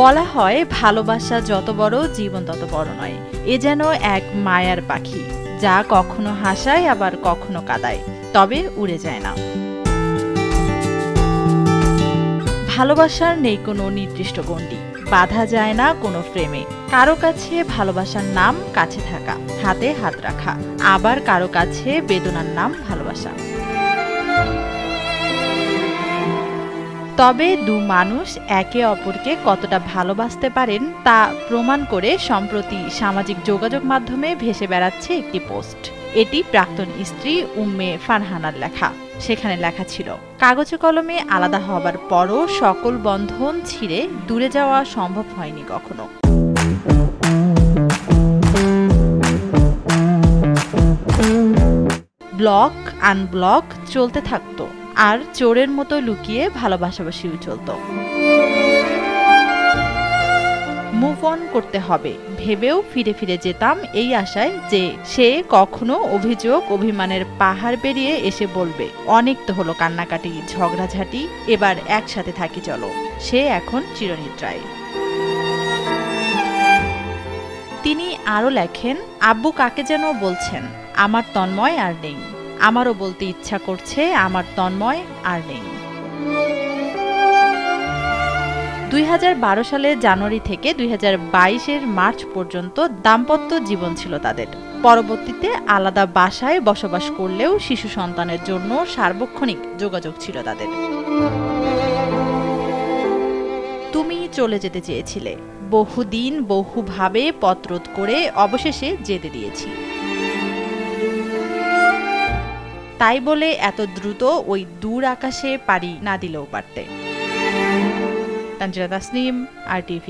বলা হয় ভালোবাসা যত বড় জীবন তত বড় নয়। এ যেন এক মায়ার পাখি, যা কখনো হাসায় আবার কখনো কাঁদায়, তবে উড়ে যায় না। ভালোবাসার নেই কোনো নির্দিষ্ট গণ্ডি, বাধা যায় না কোনো ফ্রেমে। কারো কাছে ভালোবাসার নাম কাছে থাকা, হাতে হাত রাখা, আবার কারো কাছে বেদনার নাম ভালোবাসা। তবে দু মানুষ একে অপরকে কতটা ভালোবাসতে পারেন তা প্রমাণ করে সম্প্রতি সামাজিক যোগাযোগ মাধ্যমে ভেসে বেড়াচ্ছে একটি পোস্ট। এটি প্রাক্তন স্ত্রী উম্মে ফারহানার লেখা। সেখানে লেখা ছিল, কাগজে কলমে আলাদা হবার পরও সকল বন্ধন ছিঁড়ে দূরে যাওয়া সম্ভব হয়নি কখনো। ব্লক আনব্লক চলতে থাকতো, আর চোরের মতো লুকিয়ে ভালোবাসাবাসিও চলত। মুভ অন করতে হবে ভেবেও ফিরে ফিরে যেতাম এই আশায় যে সে কখনো অভিযোগ অভিমানের পাহাড় পেরিয়ে এসে বলবে, অনেক তো হলো কান্নাকাটি ঝগড়াঝাটি, এবার একসাথে থাকি চলো। সে এখন চিরনিদ্রায়। তিনি আরো লেখেন, আব্বু কাকে যেন বলছেন, আমার তন্ময় আর নেই। আমারও বলতে ইচ্ছা করছে, আমার তন্ময় আর নেই। 2012 সালের জানুয়ারি থেকে 2022-এর মার্চ পর্যন্ত দাম্পত্য জীবন ছিল তাদের। পরবর্তীতে আলাদা বাসায় বসবাস করলেও শিশু সন্তানের জন্য সার্বক্ষণিক যোগাযোগ ছিল তাদের। তুমি চলে যেতে চেয়েছিলে, বহুদিন বহুভাবে পত্রোধ করে অবশেষে যেতে দিয়েছি। তাই বলে এত দ্রুত ওই দূর আকাশে পাড়ি না দিলেও পারতে। তানজিলা তাসনিম, RTV।